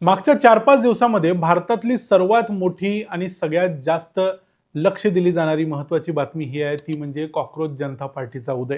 मागच्या 4-5 दिवसामध्ये भारतातली सर्वात मोठी आणि सगळ्यात जास्त लक्ष दिली जाणारी महत्त्वाची बातमी ही आहे, ती म्हणजे कॉकरोच जनता पार्टीचा उदय.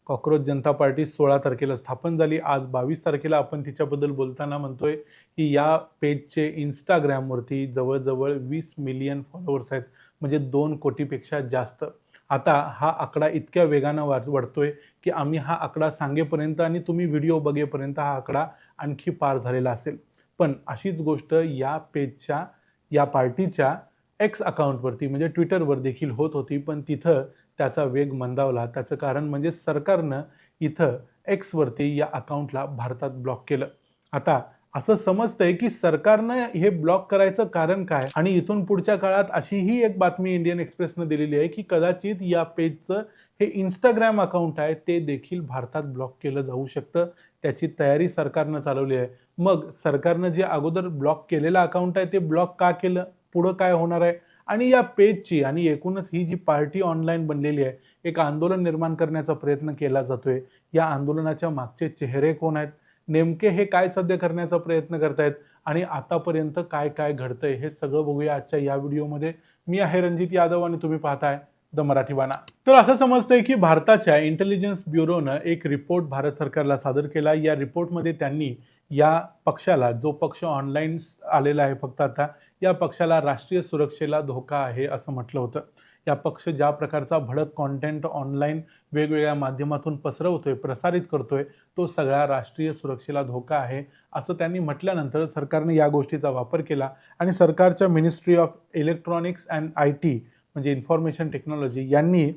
कॉकरोच जनता पार्टी 16 तारखेला स्थापन झाली. आज 22 तारखेला आपण तिच्याबद्दल बोलताना म्हणतोय, की या पेजचे Instagramवरती जवळ-जवळ 20 मिलियन फॉलोअर्स आहेत. म्हणजे 2 कोटीपेक्षा जास्त. आता हा आकडा इतक्या वेगानं वाढतोय, की आम्ही हा आकडा सांगेपर्यंत आणि तुम्ही व्हिडिओ बघेपर्यंत हा आकडा आणखी पार झालेला असेल. पण अशीच गोष्ट या पेजच्या, या पार्टीच्या एक्स अकाउंटवरती म्हणजे ट्विटरवर देखील होत होती. पण तिथं त्याचा वेग मंदावला. त्याचं कारण म्हणजे सरकारनं इथं एक्सवरती या अकाउंटला भारतात ब्लॉक केलं. आता असं समजतंय, की सरकारनं हे ब्लॉक करायचं कारण काय? आणि इथून पुढच्या काळात अशीही एक बातमी इंडियन एक्सप्रेसनं दिलेली आहे, की कदाचित या पेजचं हे Instagram अकाउंट आहे, ते देखील भारतात ब्लॉक केलं जाऊ शकतं. त्याची तयारी सरकारनं चालवली आहे. मग सरकारनं जे अगोदर ब्लॉक केलेलं अकाउंट आहे ते ब्लॉक का केलं? पुढं काय होणार आहे? आणि या पेजची आणि एकूणच ही जी पार्टी ऑनलाईन बनलेली आहे, एक आंदोलन निर्माण करण्याचा प्रयत्न केला जातोय. या आंदोलनाच्या मागचे चेहरे कोण आहेत? नेमके हे काय साध्य करण्याचा प्रयत्न करतायत? आणि आतापर्यंत काय-काय घडतंय हे सगळं बघूया आजच्या या व्हिडिओमध्ये. मी आहे रणजित यादव आणि तुम्ही पाहताय द मराठी बाणा. तर असं समजतंय, की भारताच्या इंटेलिजन्स ब्युरोनं एक रिपोर्ट भारत सरकारला सादर केला. या रिपोर्टमध्ये त्यांनी या पक्षाला, जो पक्ष ऑनलाईन आलेला आहे फक्त आता, या पक्षाला राष्ट्रीय सुरक्षेला धोका आहे असं म्हटलं होतं. या पक्ष ज्या प्रकारचा भडक कंटेंट ऑनलाईन वेगवेगळ्या माध्यमातून पसरवतोय, प्रसारित करतोय, तो सगळा राष्ट्रीय सुरक्षेला धोका आहे असं त्यांनी म्हटल्यानंतर सरकारने या गोष्टीचा वापर केला आणि सरकारच्या ministry of electronics and IT म्हणजे इन्फॉर्मेशन टेक्नॉलॉजी यांनी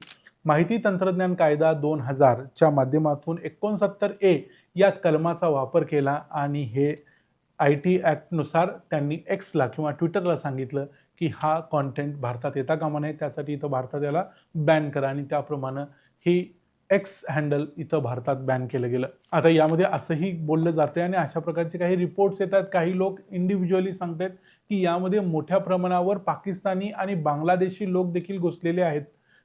माहिती तंत्रज्ञान कायदा 2000 च्या माध्यमातून 69A या कलमाचा वापर केला आणि हे आय-टी ॲक्टनुसार त्यांनी एक्सला किंवा ट्विटरला सांगितलं, की हा कंटेंट भारतात येता कामा नये. त्यासाठी इथं भारतात याला बॅन करा आणि त्याप्रमाणे ही एक्स हँडल इथं भारतात बॅन केलं गेलं. आता यामध्ये असंही बोललं जातंय आणि अशा प्रकारचे काही रिपोर्ट्स येतात. काही लोक इंडिव्हिज्युअली सांगतायत, की यामध्ये मोठ्या प्रमाणावर पाकिस्तानी आणि बांगलादेशी लोक देखील घुसलेले आहेत.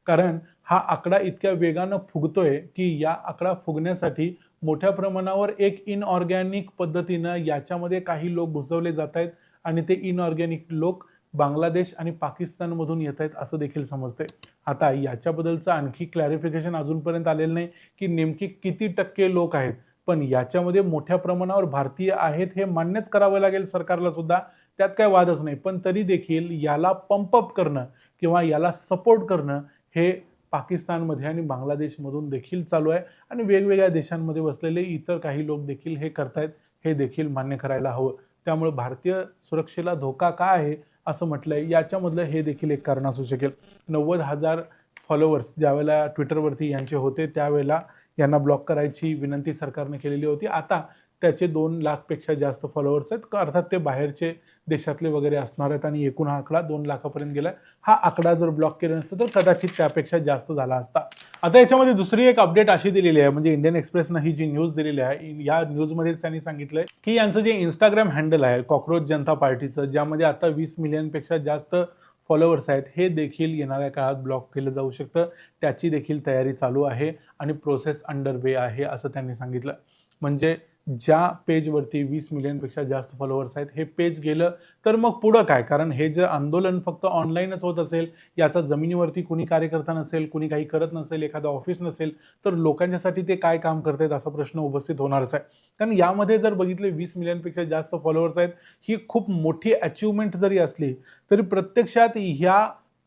कारण हा आकडा इतक्या वेगानं फुगतोय, की या आकडा फुगण्यासाठी मोठ्या प्रमाणावर एक इनऑर्गॅनिक पद्धतीनं याच्यामध्ये काही लोक घुसवले जात आहेत आणि ते इनऑर्गॅनिक लोक बांगलादेश आणि पाकिस्तानमधून येत आहेत असं देखील समजतंय. आता याच्याबद्दलचं आणखी क्लॅरिफिकेशन अजूनपर्यंत आलेलं नाही, की नेमकी किती टक्के लोक आहेत. पण याच्यामध्ये मोठ्या प्रमाणावर भारतीय आहेत हे मान्यच करावं लागेल सरकारला सुद्धा. त्यात काही वादच नाही. पण तरी देखील याला पंप अप करणं किंवा याला सपोर्ट करणं हे पाकिस्तानमध्ये आणि बांगलादेशमधून देखील चालू आहे आणि वेगवेगळ्या देशांमध्ये बसलेले इतर काही लोक देखील हे करतायत, हे देखील मान्य करायला हवं. त्यामुळे भारतीय सुरक्षेला धोका का आहे असं म्हटलंय, याच्यामधलं हे देखील एक कारण असू शकेल. 90,000 फॉलोअर्स ज्यावेळेला ट्विटरवरती यांचे होते, त्यावेळेला यांना ब्लॉक करायची विनंती सरकारने केलेली होती. आता त्याचे 2 लाखपेक्षा जास्त फॉलोअर्स आहेत. अर्थात ते बाहेरचे देशातले वगैरे असणार आहेत आणि एकूण हा आकडा 2 लाखापर्यंत गेलाय. हा आकडा जर ब्लॉक केला नसता तर कदाचित त्यापेक्षा जास्त झाला असता. आता याच्यामध्ये दुसरी एक अपडेट अशी दिलेली आहे, म्हणजे इंडियन एक्सप्रेसनं ही जी न्यूज दिलेली आहे, या न्यूजमध्येच त्यांनी सांगितलंय, की यांचं जे Instagram हँडल आहे कॉकरोच जनता पार्टीचं, ज्यामध्ये आता 20 मिलियनपेक्षा जास्त फॉलोअर्स आहेत, हे देखील येणाऱ्या काळात ब्लॉक केलं जाऊ शकतं. त्याची देखील तयारी चालू आहे आणि प्रोसेस अंडर वे आहे असं त्यांनी सांगितलं. म्हणजे ज्या पेजवरती 20 मिलियनपेक्षा जास्त फॉलोअर्स आहेत, हे पेज गेलं तर मग पुढं काय? कारण हे जे आंदोलन फक्त ऑनलाईनच होत असेल, याचा जमिनीवरती कुणी कार्यकर्ता नसेल, कुणी काही करत नसेल, एखादं ऑफिस नसेल, तर लोकांच्यासाठी ते काय काम करतायत असा प्रश्न उपस्थित होणारच आहे. कारण यामध्ये जर बघितले 20 मिलियनपेक्षा जास्त फॉलोअर्स आहेत, ही खूप मोठी अचीव्हमेंट जरी असली, तरी प्रत्यक्षात ह्या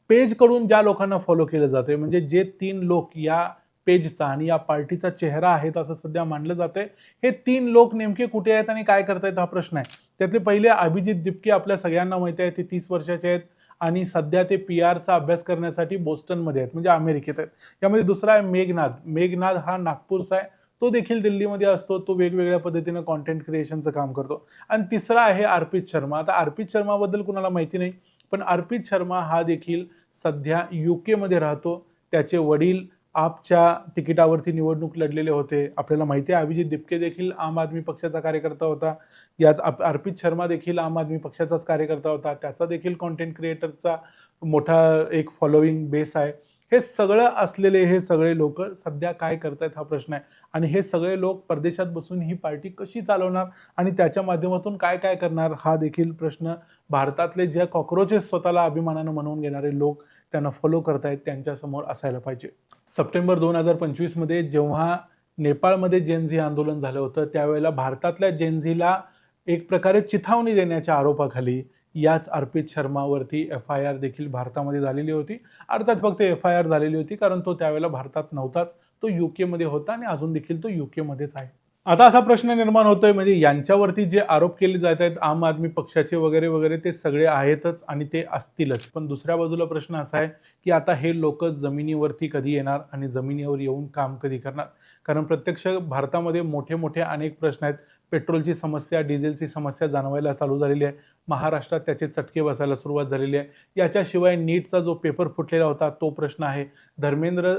पेजकडून ज्या लोकांना फॉलो केलं जातंय, म्हणजे जे 3 लोक या पेजचा आणि या पार्टीचा चेहरा आहेत असं सध्या मानलं जातंय. हे 3 लोक नेमके कुठे आहेत आणि काय करतायत हा प्रश्न आहे. त्यातले पहिले अभिजित दिपके आपल्या सगळ्यांना माहिती आहे, ते 30 वर्षाचे आहेत आणि सध्या ते पी-आरचा अभ्यास करण्यासाठी बोस्टनमध्ये आहेत, म्हणजे अमेरिकेत आहेत. यामध्ये दुसरा आहे मेघनाद. मेघनाद हा नागपूरचा आहे. तो देखील दिल्लीमध्ये असतो. तो वेगवेगळ्या पद्धतीनं कंटेंट क्रिएशनचं काम करतो. आणि तिसरा आहे अर्पित शर्मा. आता अर्पित शर्माबद्दल कुणाला माहिती नाही, पण अर्पित शर्मा हा देखील सध्या यूकेमध्ये राहतो. त्याचे वडील आपच्या तिकिटावरती निवडणूक लढलेले होते. आपल्याला माहिती आहे अभिजित दिपके देखील आम आदमी पक्षाचा कार्यकर्ता होता. याच अर्पित शर्मा देखील आम आदमी पक्षाचाच कार्यकर्ता होता. त्याचा देखील कंटेंट क्रिएटरचा मोठा एक फॉलोइंग बेस आहे. हे सगळं असलेले हे सगळे लोक सध्या काय करतायत हा प्रश्न आहे. आणि हे सगळे लोक परदेशात बसून ही पार्टी कशी चालवणार आणि त्याच्या माध्यमातून काय काय करणार हा देखील प्रश्न भारतातले ज्या कॉक्रोचेस स्वतःला अभिमानानं म्हणवून घेणारे लोक त्यांना फॉलो करतायत त्यांच्यासमोर असायला पाहिजे. सप्टेंबर 2025 मध्ये जेव्हा नेपाळमध्ये जेनझी आंदोलन झालं होतं त्यावेळेला भारतातल्या जेनझीला एक प्रकारे चिथावणी देण्याच्या आरोपाखाली याच अर्पित शर्मावरती FIR देखील भारतामध्ये झालेली होती. अर्थात फक्त FIR झालेली होती कारण तो त्यावेळेला भारतात नव्हताच, तो UK मध्ये होता आणि अजून देखील तो UK मध्येच आहे. आता असा प्रश्न निर्माण होतोय म्हणजे यांच्यावरती जे आरोप केले जात आहेत आम आदमी पक्षाचे वगैरे वगैरे ते सगळे आहेतच आणि ते असतीलच. पण दुसऱ्या बाजूला प्रश्न असा आहे की आता हे लोक जमिनीवरती कधी येणार आणि जमिनीवर येऊन काम कधी करणार. कारण प्रत्यक्ष भारतामध्ये मोठे मोठे अनेक प्रश्न आहेत. पेट्रोलची समस्या, डिझेलची समस्या जाणवायला चालू झालेली आहे. महाराष्ट्रात त्याचे चटके बसायला सुरुवात झालेली आहे. याच्याशिवाय नीटचा जो पेपर फुटलेला होता तो प्रश्न आहे. धर्मेंद्र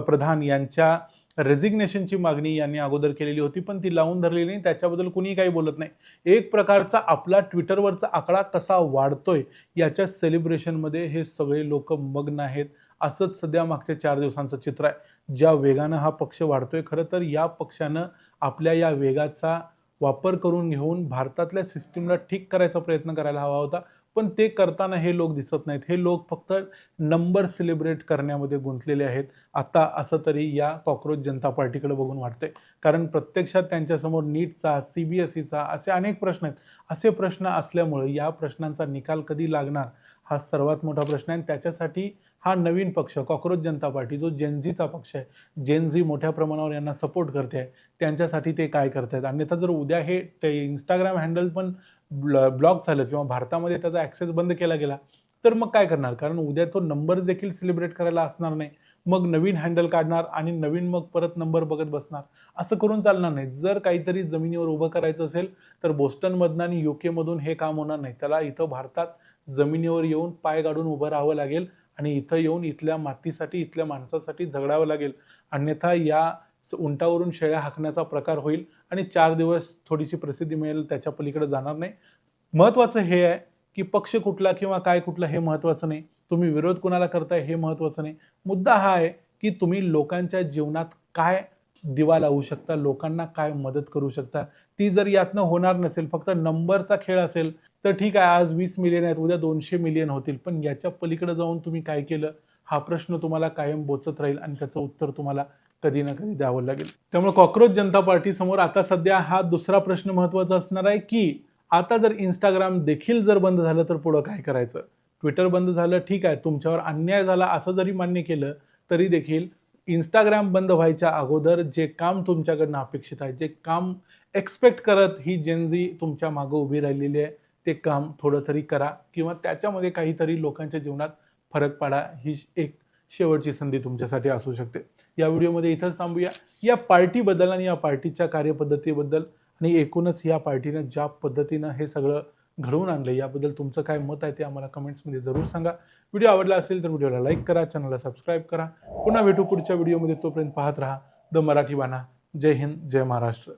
प्रधान यांच्या रेझिग्नेशनची मागणी यांनी अगोदर केलेली होती पण ती लावून धरलेली नाही, त्याच्याबद्दल कुणी काही बोलत नाही. एक प्रकारचा आपला ट्विटरवरचा आकडा कसा वाढतोय याच्या सेलिब्रेशनमध्ये हे सगळे लोक मग्न आहेत. असंच सध्या मागच्या 4 दिवसांचं चित्र आहे. ज्या वेगानं हा पक्ष वाढतोय खरं तर या पक्षानं आपल्या या वेगाचा वापर करून घेऊन भारतातल्या सिस्टीमला ठीक करायचा प्रयत्न करायला हवा होता. पण ते करताना हे लोक दिसत नाहीत. हे लोक फक्त नंबर सेलिब्रेट करण्यामध्ये गुंतलेले आहेत. आता असं तरी या कॉक्रोच जनता पार्टीकडे बघून वाटतंय. कारण प्रत्यक्षात त्यांच्यासमोर नीटचा, CBSEचा असे अनेक प्रश्न आहेत. असे प्रश्न असल्यामुळे या प्रश्नांचा निकाल कधी लागणार हा सर्वात मोठा प्रश्न आहे. त्याच्यासाठी हा नवीन पक्ष कॉक्रोच जनता पार्टी जो जेनझीचा पक्ष आहे, जेनझी मोठ्या प्रमाणावर यांना सपोर्ट करते आहे, त्यांच्यासाठी ते काय करतायत. अन्यथा जर उद्या हे इंस्टाग्राम हँडल पण ब्लॉक झालं किंवा भारतामध्ये त्याचा ॲक्सेस बंद केला गेला तर मग काय करणार. कारण उद्या तो नंबर देखील सेलिब्रेट करायला असणार नाही. मग नवीन हँडल काढणार आणि नवीन मग परत नंबर बघत बसणार. असं करून चालणार नाही. जर काहीतरी जमिनीवर उभं करायचं असेल तर बोस्टनमधनं आणि UK मधून हे काम होणार नाही. त्याला इथं भारतात जमिनीवर येऊन पाय गाडून उभं राहावं लागेल आणि इथं येऊन इथल्या मातीसाठी, इथल्या माणसासाठी झगडावं लागेल. अन्यथा या उंटावरून शेळ्या हाकण्याचा प्रकार होईल आणि 4 दिवस थोडीशी प्रसिद्धी मिळेल, त्याच्या पलीकडे जाणार नाही. महत्त्वाचं हे आहे की पक्ष कुठला किंवा काय कुठला हे महत्त्वाचं नाही. तुम्ही विरोध कुणाला करताय हे महत्त्वाचं नाही. मुद्दा हा आहे की तुम्ही लोकांच्या जीवनात काय दिवा लावू शकता, लोकांना काय मदत करू शकता. ती जर यातनं होणार नसेल, फक्त नंबरचा खेळ असेल तर ठीक आहे, आज 20 मिलियन आहेत, उद्या 200 मिलियन होतील. पण याच्या पलीकडे जाऊन तुम्ही काय केलं हा प्रश्न तुम्हाला कायम बोचत राहील आणि त्याचं उत्तर तुम्हाला कधी ना कधी द्यावं लागेल. त्यामुळे कॉक्रोच जनता पार्टी समोर आता सध्या हा दुसरा प्रश्न महत्त्वाचा असणार आहे की आता जर इंस्टाग्राम देखील जर बंद झालं तर पुढं काय करायचं. ट्विटर बंद झालं ठीक आहे, तुमच्यावर अन्याय झाला असं जरी मान्य केलं तरी देखील इंस्टाग्राम बंद व्हायच्या अगोदर जे काम तुमच्याकडनं अपेक्षित आहे, जे काम एक्सपेक्ट करत ही जेनझी तुमच्या मागं उभी राहिलेली आहे, ते काम थोडं तरी करा किंवा त्याच्यामध्ये काहीतरी लोकांच्या जीवनात फरक पाडा. ही एक शेवटची संधी तुमच्यासाठी असू शकते. या व्हिडिओमध्ये इथंच थांबूया. या पार्टीबद्दल आणि या पार्टीच्या कार्यपद्धतीबद्दल आणि एकूणच या पार्टीनं ज्या पद्धतीनं हे सगळं घडवून आणलं याबद्दल तुमचं काय मत आहे ते आम्हाला कमेंट्समध्ये जरूर सांगा. व्हिडिओ आवडला असेल तर व्हिडिओला लाईक करा, चॅनलला सबस्क्राईब करा. पुन्हा भेटू पुढच्या व्हिडिओमध्ये. तोपर्यंत पाहत राहा द मराठी बाणा. जय हिंद, जय महाराष्ट्र.